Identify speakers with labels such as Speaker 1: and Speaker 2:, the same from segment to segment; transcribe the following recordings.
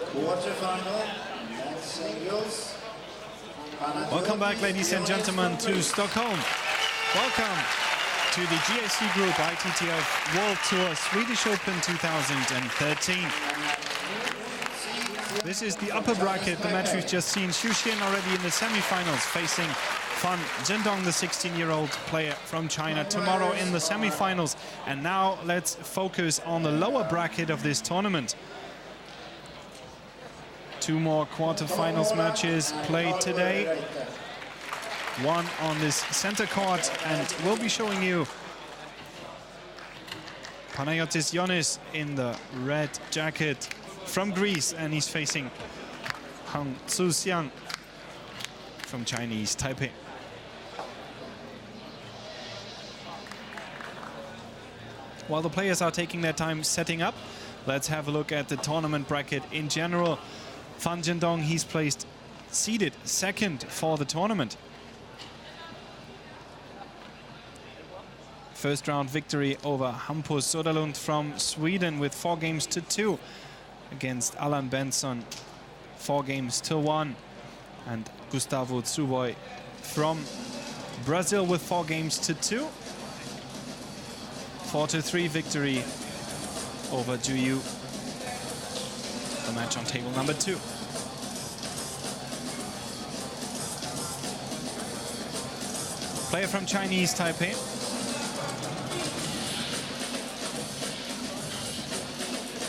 Speaker 1: Quarterfinal, men's singles.
Speaker 2: Welcome back, ladies and gentlemen, to Stockholm. Welcome to the GAC Group ITTF World Tour Swedish Open 2013. This is the upper bracket, the match we've just seen. Hsiang already in the semi-finals, facing Fan Zhendong, the 16-year-old player from China, tomorrow in the semi-finals. And now let's focus on the lower bracket of this tournament. Two more quarterfinals matches played today. One on this center court, and we'll be showing you Panagiotis GIONIS in the red jacket from Greece, and he's facing Hsiang from Chinese Taipei. While the players are taking their time setting up, let's have a look at the tournament bracket in general. Fan Zhendong, he's placed seeded second for the tournament. First round victory over Hampus Soderlund from Sweden with 4-2 against Alan Benson, 4-1. And Gustavo Tsuboy from Brazil with 4-2. 4-3 victory over Juyu. The match on table number 2. Player from Chinese Taipei.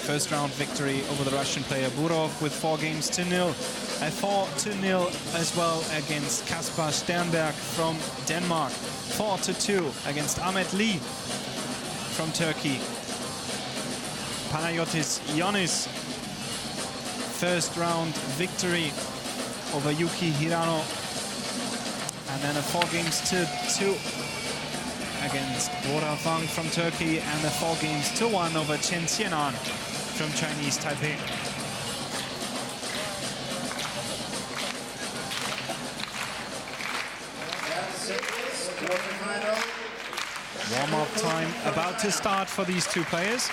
Speaker 2: First round victory over the Russian player Burov with 4-0. A 4-0 as well against Kaspar Sternberg from Denmark. 4-2 against Ahmet Lee from Turkey. Panagiotis GIONIS. First round victory over Yuki Hirano. And then a 4-2 against Bora Fang from Turkey, and a 4-1 over Chen Xianan from Chinese Taipei. Warm-up time about to start for these two players.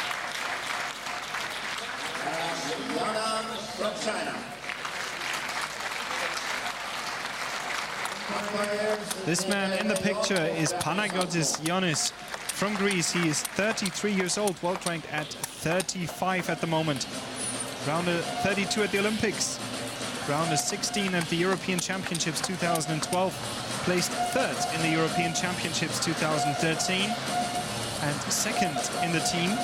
Speaker 1: From China.
Speaker 2: This man in the picture is Panagiotis GIONIS from Greece. He is 33 years old, world ranked at 35 at the moment. Rounder 32 at the Olympics. Rounder 16 at the European Championships 2012. Placed third in the European Championships 2013. And second in the team.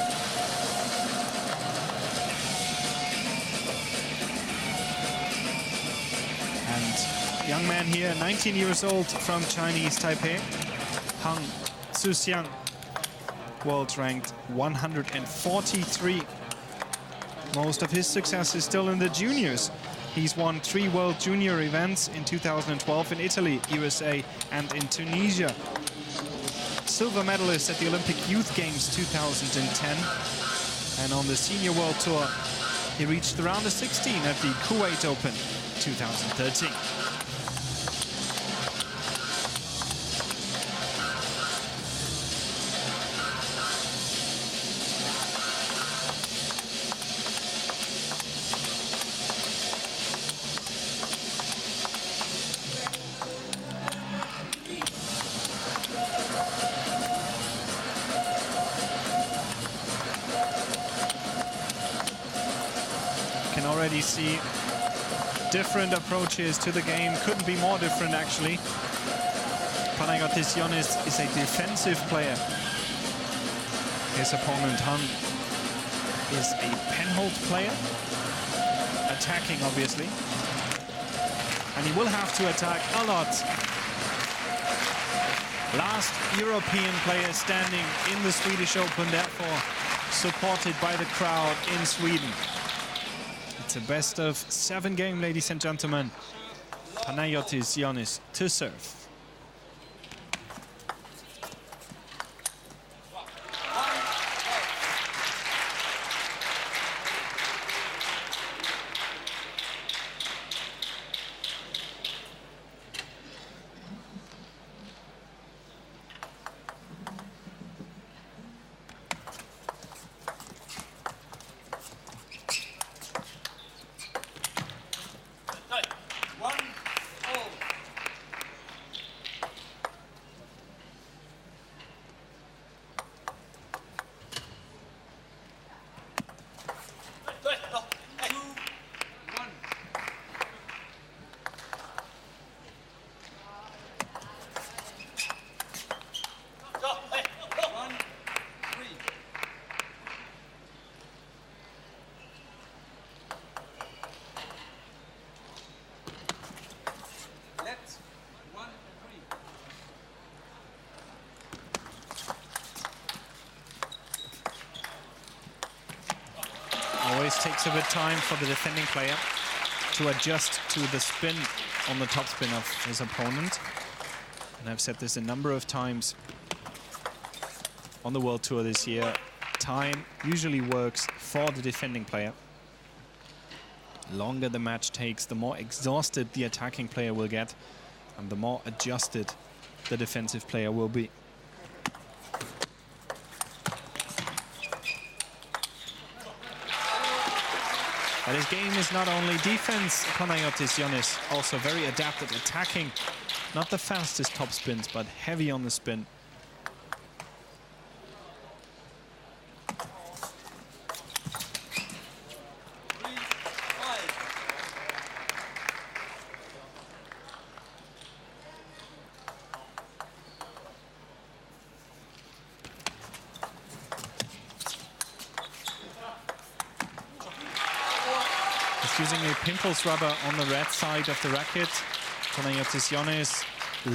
Speaker 2: Young man here, 19 years old, from Chinese Taipei, Hsiang, world ranked 143. Most of his success is still in the juniors. He's won 3 World Junior events in 2012 in Italy, USA, and in Tunisia. Silver medalist at the Olympic Youth Games 2010. And on the Senior World Tour, he reached the round of 16 at the Kuwait Open 2013. Already see different approaches to the game. Couldn't be more different, actually. Panagiotis GIONIS is a defensive player. His opponent, Han, is a penhold player. Attacking, obviously. And he will have to attack a lot. Last European player standing in the Swedish Open, therefore supported by the crowd in Sweden. It's a best of 7 game, ladies and gentlemen. Panagiotis GIONIS to serve. always takes a bit time for the defending player to adjust to the spin on the topspin of his opponent. And I've said this a number of times on the World Tour this year. Time usually works for the defending player. The longer the match takes, the more exhausted the attacking player will get, and the more adjusted the defensive player will be. But his game is not only defense, Panagiotis GIONIS, also very adept at attacking. Not the fastest top spins, but heavy on the spin. Using a pimples rubber on the red side of the racket. Panagiotis GIONIS,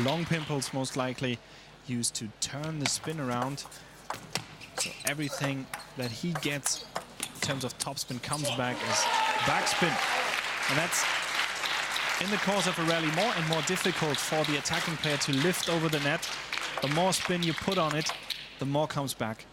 Speaker 2: long pimples most likely, used to turn the spin around. So everything that he gets in terms of topspin comes back as backspin. And that's, in the course of a rally, more and more difficult for the attacking player to lift over the net. The more spin you put on it, the more comes back.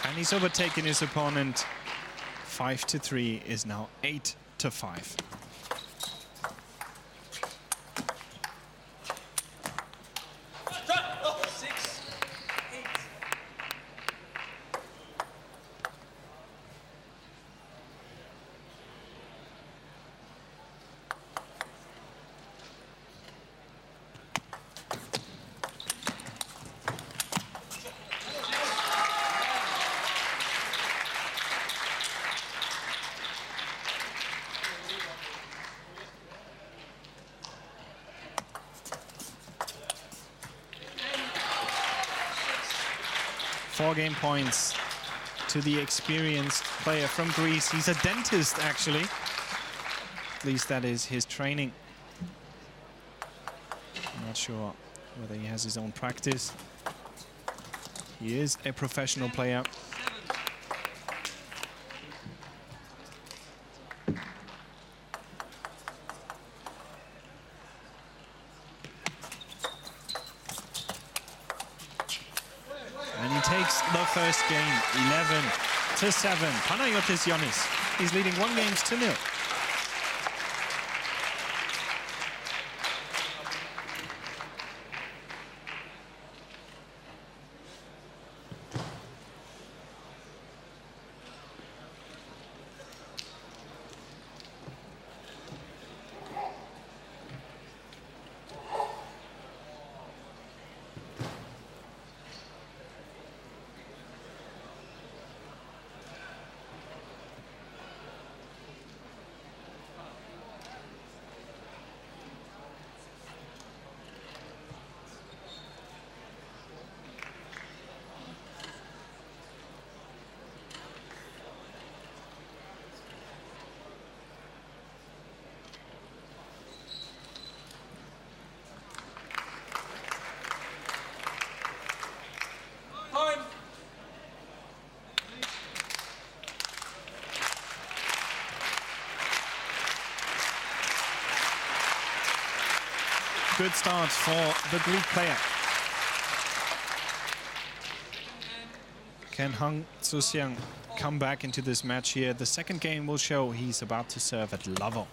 Speaker 2: And he's overtaken his opponent. 5-3 is now 8-5. Four game points to the experienced player from Greece. He's a dentist, actually. At least that is his training. I'm not sure whether he has his own practice. He is a professional player. Takes the first game, 11-7. Panagiotis GIONIS. He's leading 1-0. Good start for the Greek player. Can Hsiang come back into this match here? The second game will show he's about to serve at level.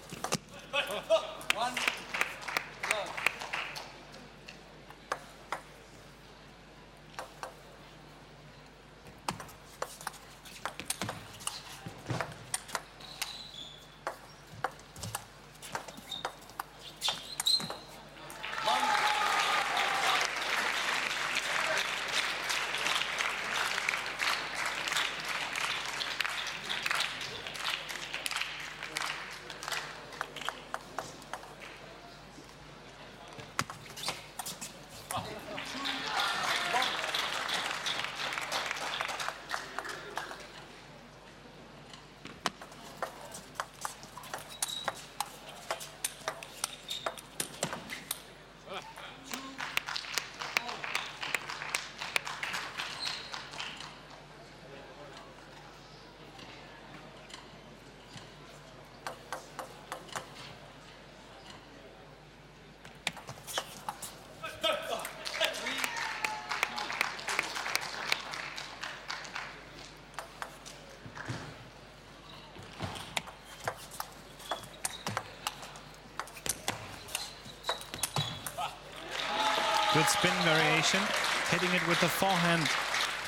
Speaker 2: Good spin variation, hitting it with the forehand.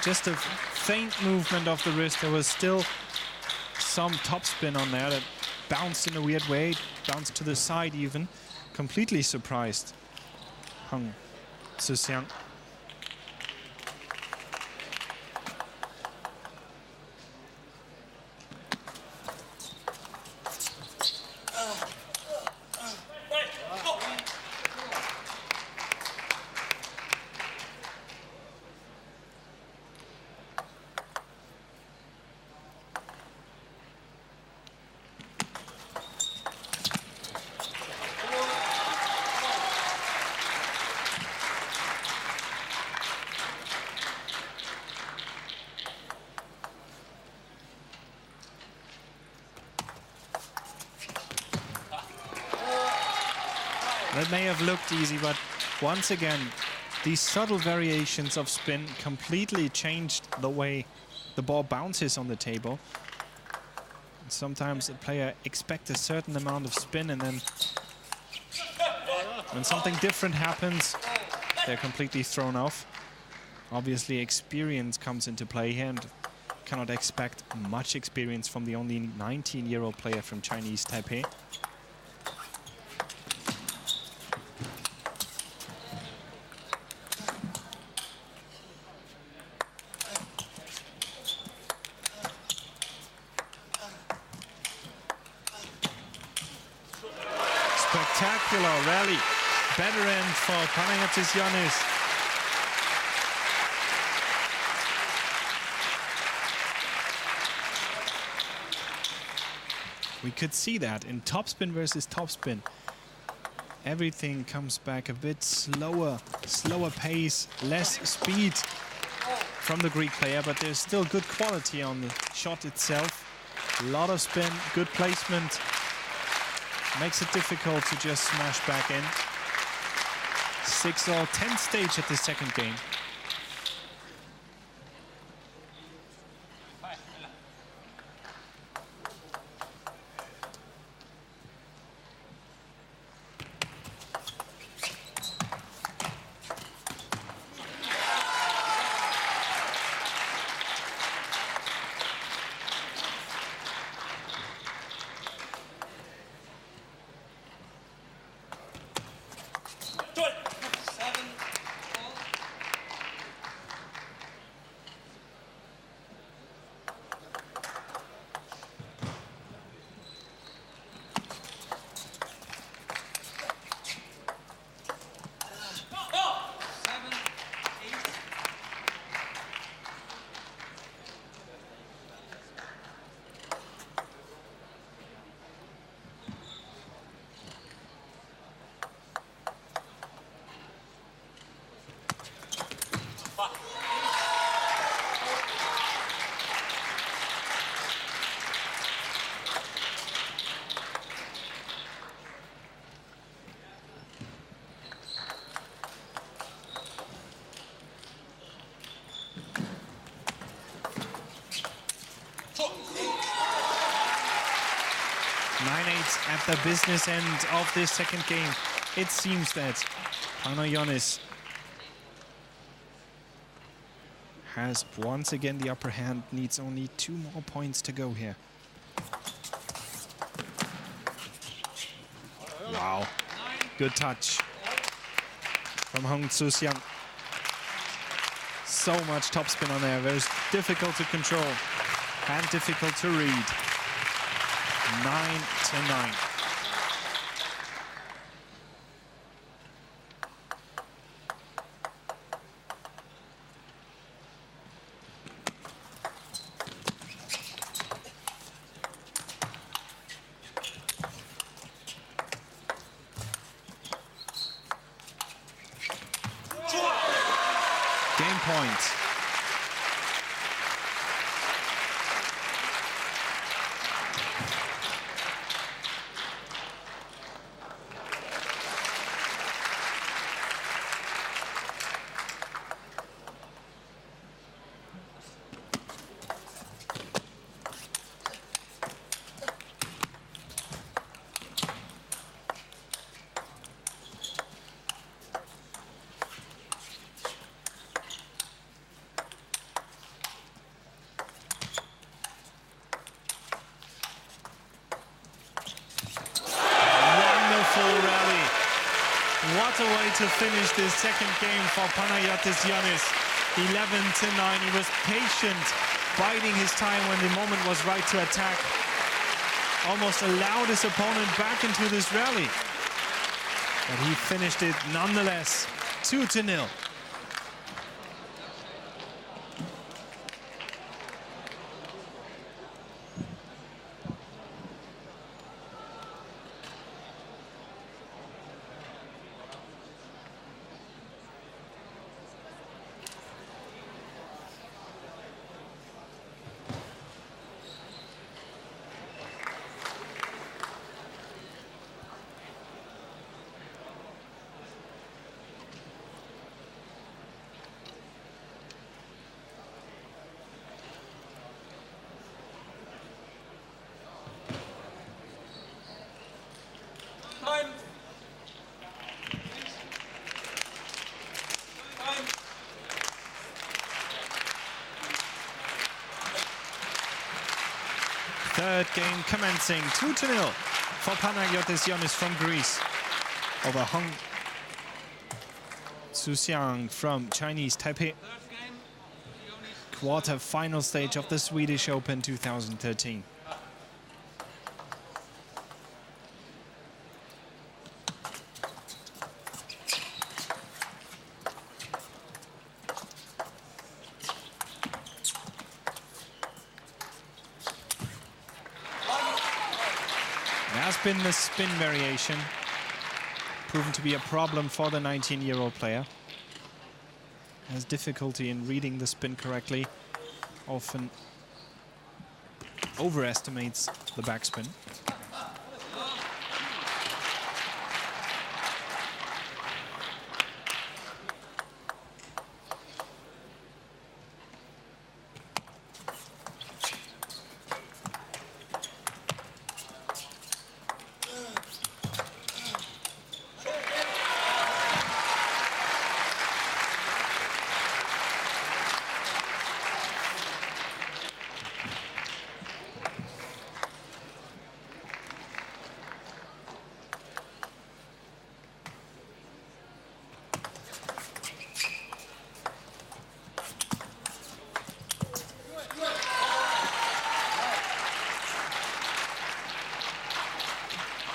Speaker 2: Just a faint movement of the wrist. There was still some topspin on there that bounced in a weird way, bounced to the side even. Completely surprised Hsiang. That may have looked easy, but once again, these subtle variations of spin completely changed the way the ball bounces on the table. Sometimes a player expects a certain amount of spin, and then when something different happens, they're completely thrown off. Obviously, experience comes into play here, and cannot expect much experience from the only 19-year-old player from Chinese Taipei. Spectacular rally. Better end for Panagiotis GIONIS. We could see that in topspin versus topspin. Everything comes back a bit slower pace, less speed from the Greek player, but there's still good quality on the shot itself. A lot of spin, good placement. Makes it difficult to just smash back in. 6-all, 10th stage at the second game. At the business end of this second game, it seems that Panagiotis has once again the upper hand, needs only 2 more points to go here. Wow, good touch from Hsiang. So much topspin on there, very difficult to control and difficult to read. 9-9. Game point. to finish this second game for Panagiotis GIONIS. 11-9. He was patient, biding his time when the moment was right to attack. Almost allowed his opponent back into this rally. But he finished it nonetheless, 2-0. Third game commencing, 2-0 for Panagiotis GIONIS from Greece over Hsiang from Chinese Taipei. Quarter-final stage of the Swedish Open 2013. Been the spin variation proven to be a problem for the 19-year-old player. Has difficulty in reading the spin correctly, often overestimates the backspin.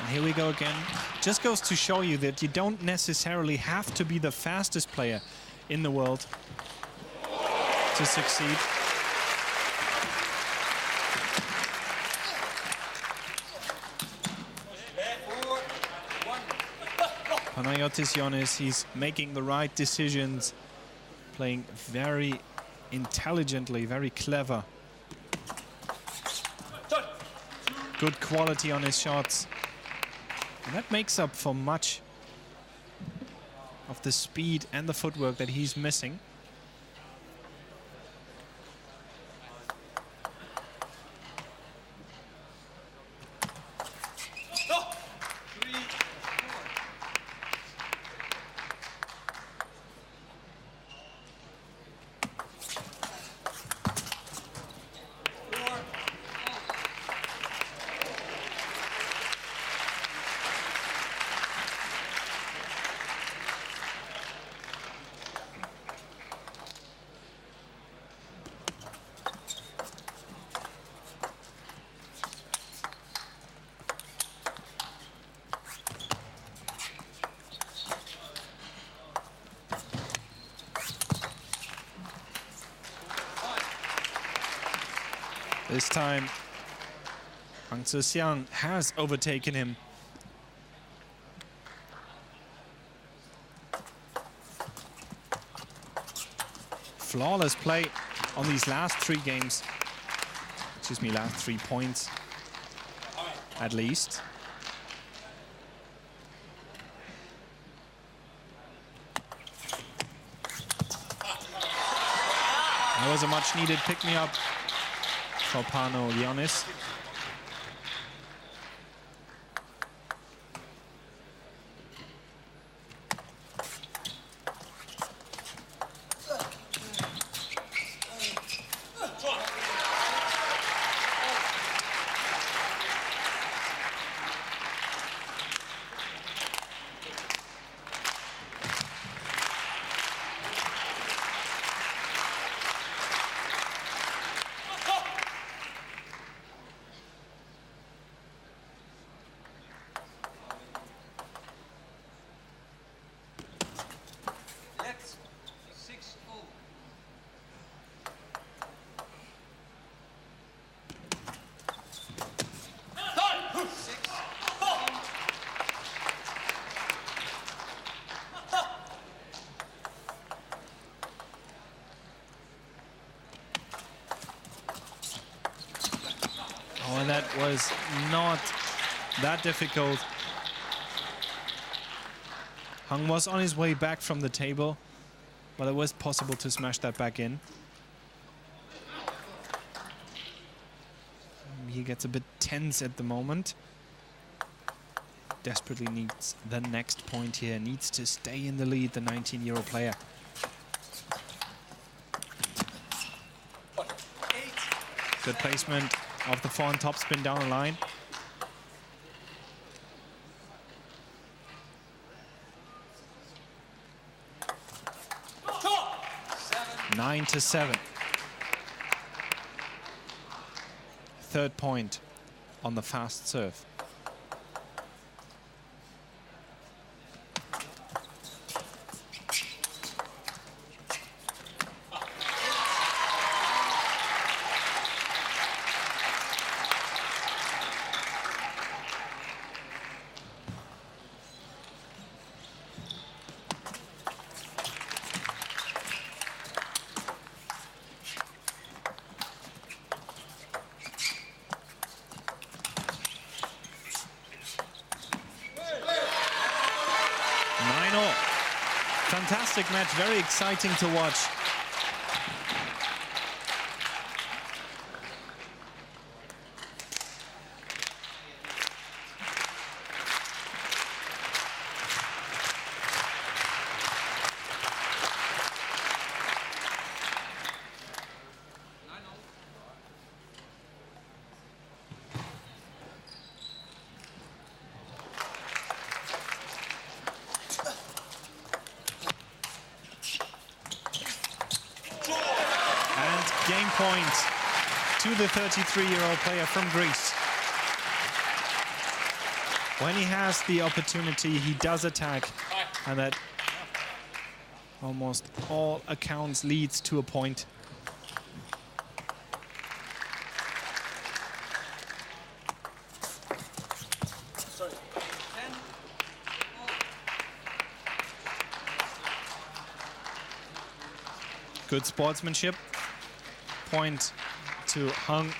Speaker 2: Here we go again. Just goes to show you that you don't necessarily have to be the fastest player in the world to succeed. Panagiotis GIONIS, he's making the right decisions, playing very intelligently, very clever. Good quality on his shots. And that makes up for much of the speed and the footwork that he's missing. This time, Hsiang has overtaken him. Flawless play on these last three games. Excuse me, last 3 points, at least. That was a much-needed pick-me-up for Panagiotis. Oh, and that was not that difficult. Hsiang was on his way back from the table, but it was possible to smash that back in. He gets a bit tense at the moment. Desperately needs the next point here, needs to stay in the lead, the 19-year-old player. Good placement of the forehand topspin down the line. 9-7. Third point on the fast serve. Fantastic match, very exciting to watch. Game point to the 33-year-old player from Greece. When he has the opportunity, he does attack, and that almost all accounts leads to a point. Good sportsmanship. Point to Hsiang.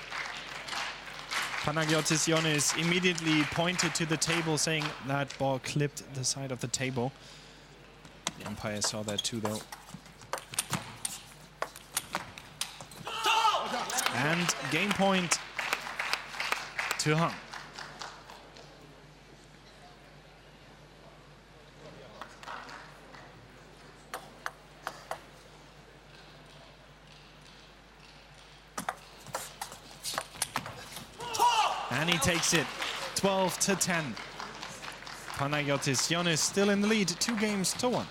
Speaker 2: Panagiotis GIONIS immediately pointed to the table, saying that ball clipped the side of the table. The umpire saw that too, though. And game point to Hsiang. And he takes it 12-10. Panagiotis GIONIS still in the lead, 2-1.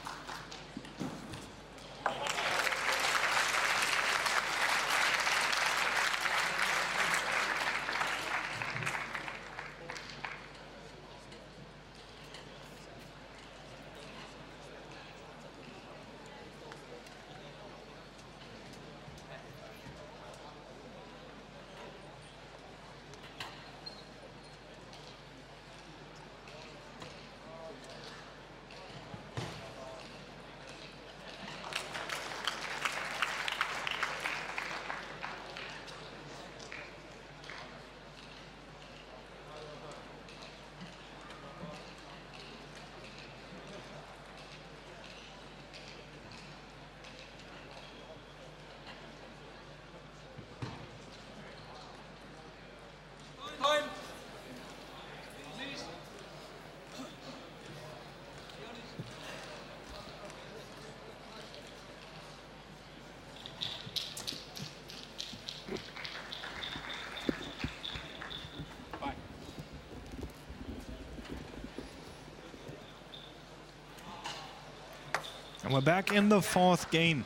Speaker 2: And we're back in the fourth game.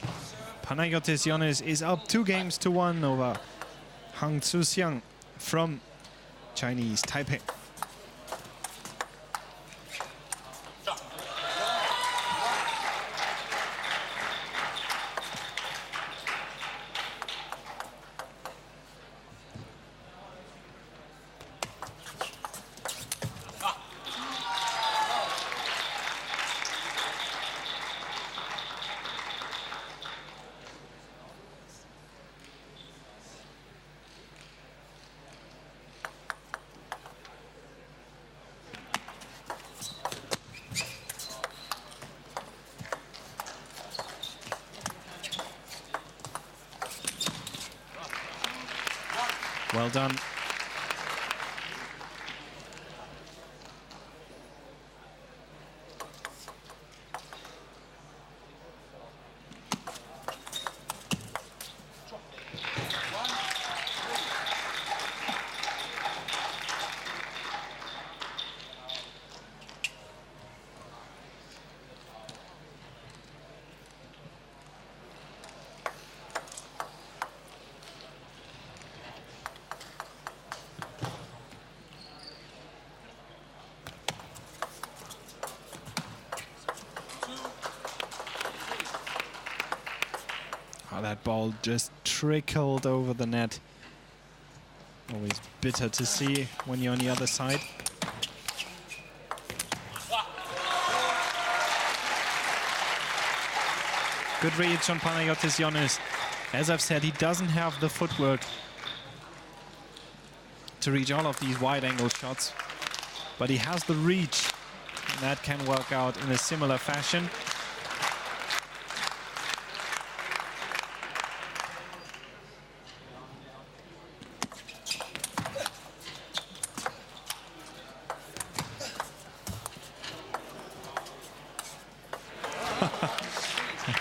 Speaker 2: Panagiotis GIONIS is up 2-1 over Hsiang from Chinese Taipei. Well done. Oh, that ball just trickled over the net. Always bitter to see when you're on the other side. Good reach on Panagiotis GIONIS. As I've said, he doesn't have the footwork to reach all of these wide-angle shots, but he has the reach, and that can work out in a similar fashion.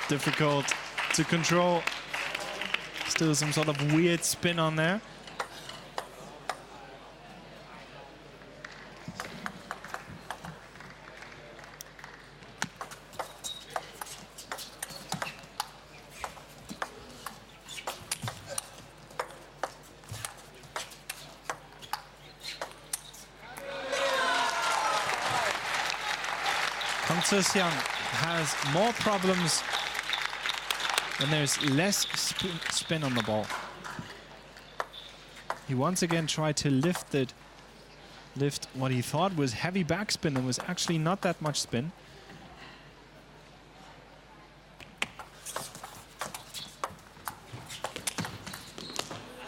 Speaker 2: Difficult to control. Still some sort of weird spin on there. Hsiang has more problems when there's less spin on the ball. He once again tried to lift what he thought was heavy backspin and was actually not that much spin.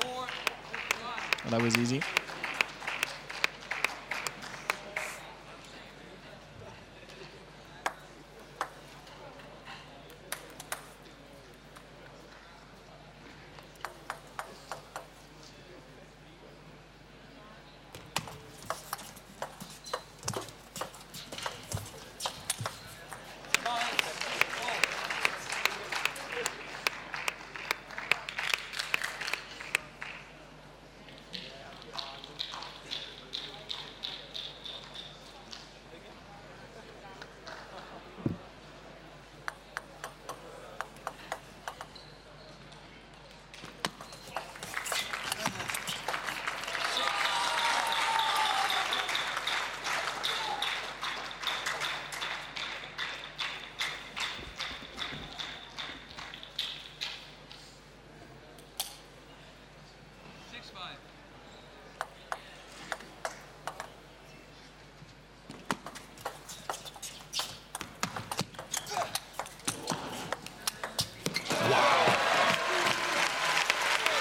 Speaker 2: Well, that was easy.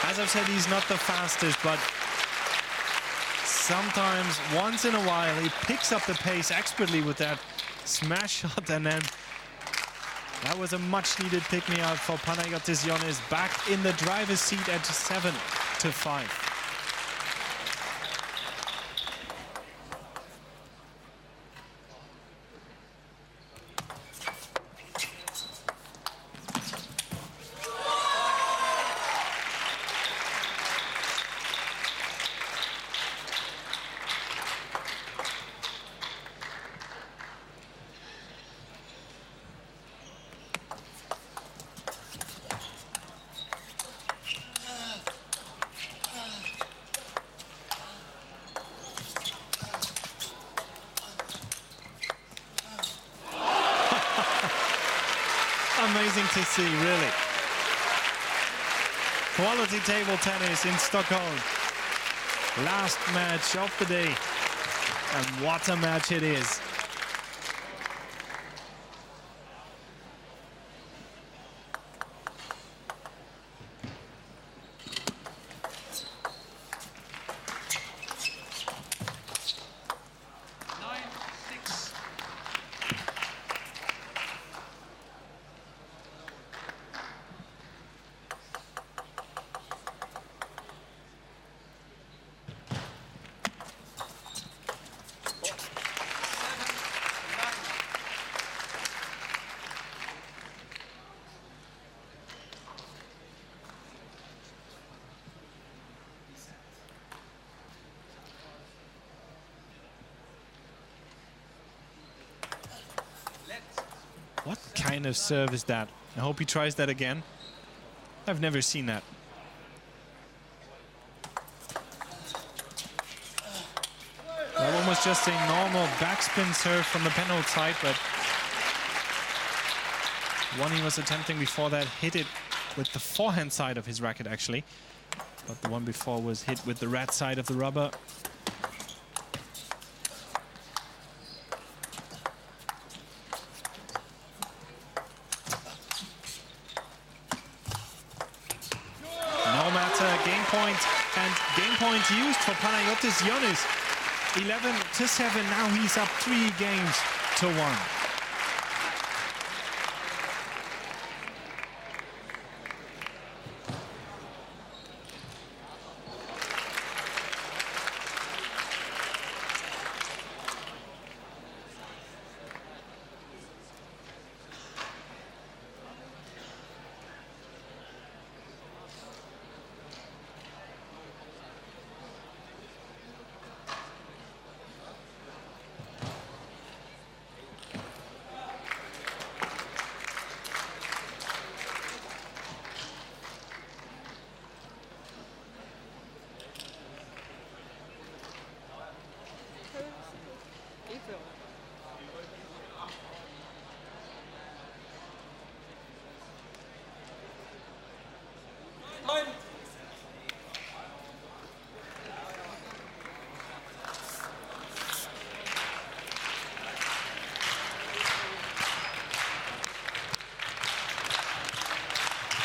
Speaker 2: As I've said, he's not the fastest, but sometimes, once in a while, he picks up the pace expertly with that smash shot, and then that was a much-needed pick-me-up for Panagiotis GIONIS, back in the driver's seat at 7-5. Amazing to see, really. Quality table tennis in Stockholm. Last match of the day. And what a match it is. What kind of serve is that? I hope he tries that again. I've never seen that. That one was just a normal backspin serve from the penalty side, but one he was attempting before that hit it with the forehand side of his racket, actually. But the one before was hit with the red side of the rubber. No matter, game point, and game point used for Panagiotis GIONIS. 11-7, now he's up 3 games to 1.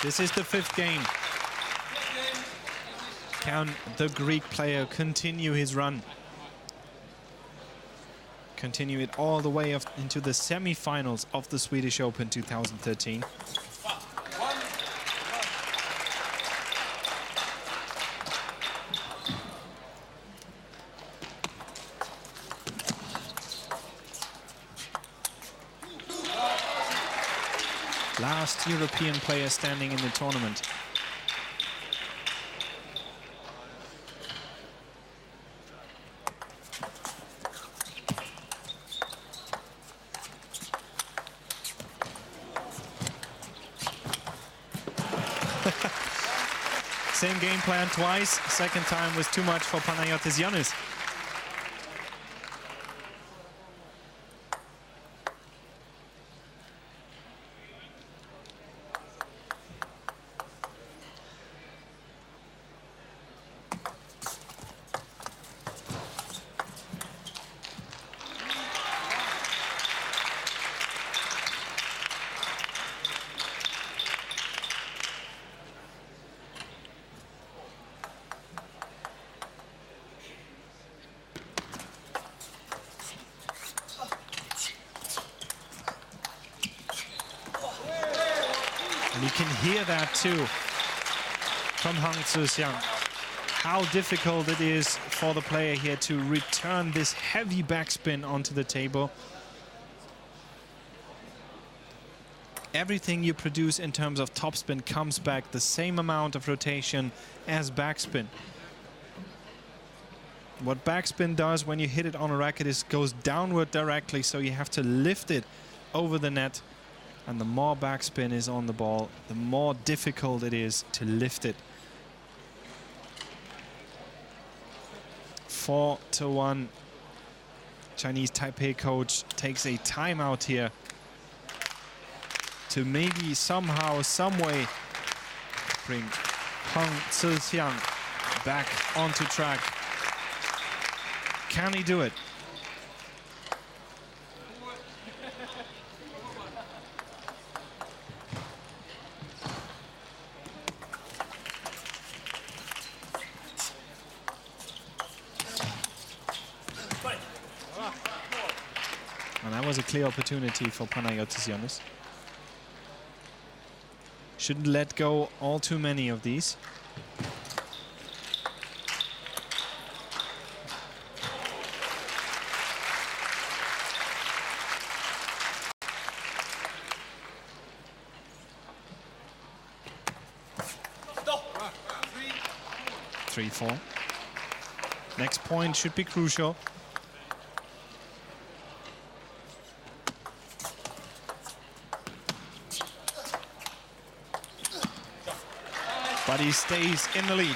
Speaker 2: This is the 5th game. Can the Greek player continue his run? Continue it all the way into the semi-finals of the Swedish Open 2013. Last European player standing in the tournament. Same game plan twice. Second time was too much for Panagiotis GIONIS. And you can hear that too from Hsiang. How difficult it is for the player here to return this heavy backspin onto the table. Everything you produce in terms of topspin comes back the same amount of rotation as backspin. What backspin does when you hit it on a racket is goes downward directly, so you have to lift it over the net. And the more backspin is on the ball, the more difficult it is to lift it. 4-1. Chinese Taipei coach takes a timeout here to maybe somehow, some way bring Hsiang back onto track. Can he do it? And that was a clear opportunity for Panagiotis GIONIS. Shouldn't let go all too many of these. Three, 4. Next point should be crucial. but he stays in the lead.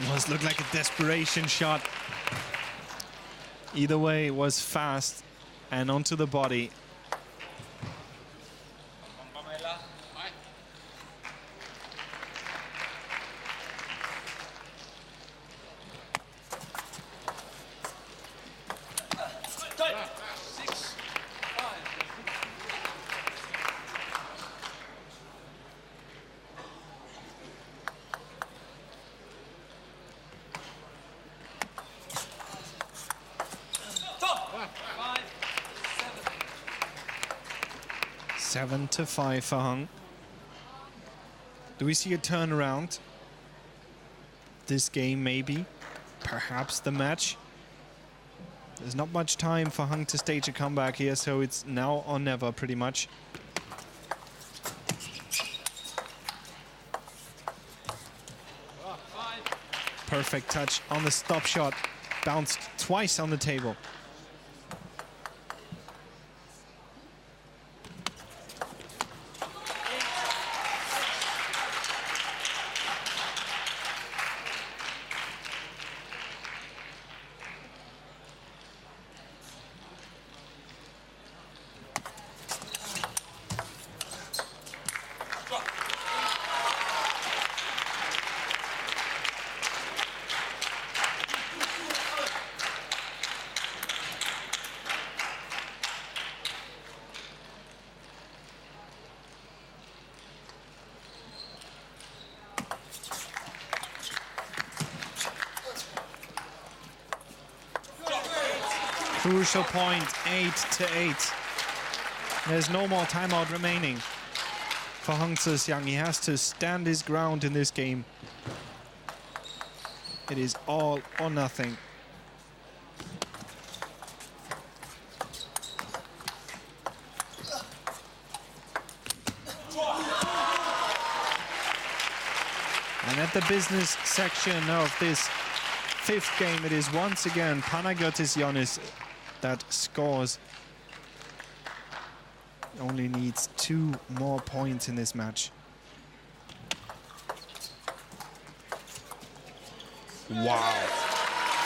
Speaker 2: Almost looked like a desperation shot. Either way, it was fast and onto the body. Seven to 5 for Hsiang. Do we see a turnaround? This game, maybe. Perhaps the match. There's not much time for Hsiang to stage a comeback here, so it's now or never, pretty much. Perfect touch on the stop shot. Bounced twice on the table. Crucial point, 8 to 8. There's no more timeout remaining for Hsiang. He has to stand his ground in this game. It is all or nothing. And at the business section of this fifth game, it is once again Panagiotis GIONIS that scores. Only needs 2 more points in this match. Wow.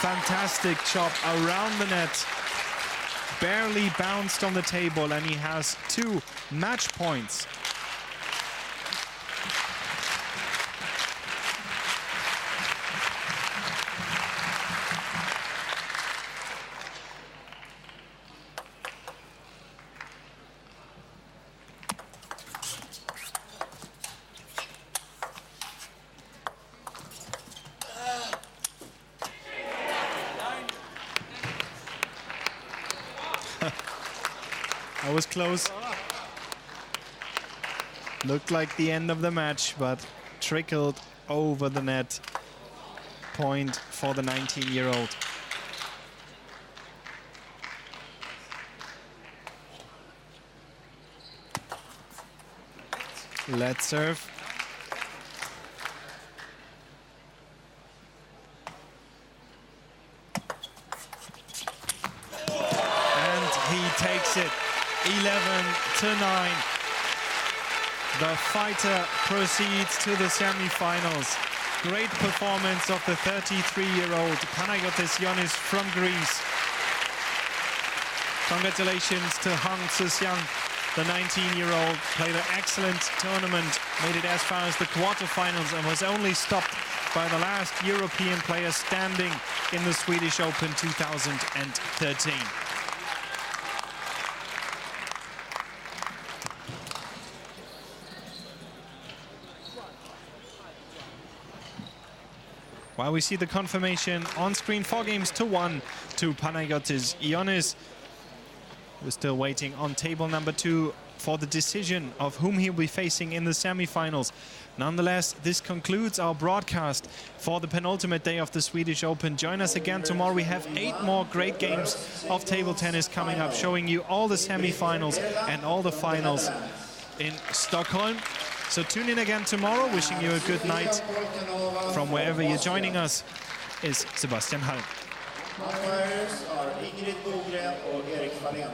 Speaker 2: Fantastic chop around the net. Barely bounced on the table, and he has 2 match points. That was close. Looked like the end of the match, but trickled over the net. Point for the 19-year-old. Let's serve. And he takes it. 11 to 9. The fighter proceeds to the semi-finals. Great performance of the 33-year-old Panagiotis GIONIS from Greece. Congratulations to Hsiang, the 19-year-old. Played an excellent tournament, made it as far as the quarterfinals, and was only stopped by the last European player standing in the Swedish Open 2013. While we see the confirmation on screen, 4 games to 1 to Panagiotis GIONIS. We're still waiting on table number 2 for the decision of whom he'll be facing in the semi-finals. Nonetheless, this concludes our broadcast for the penultimate day of the Swedish Open. Join us again tomorrow. We have 8 more great games of table tennis coming up, showing you all the semi-finals and all the finals in Stockholm. So tune in again tomorrow. Wishing you a good night from wherever you're joining us is Sebastian Hall.
Speaker 1: Umpires are Ingrid Bogren och Erik Fahlén.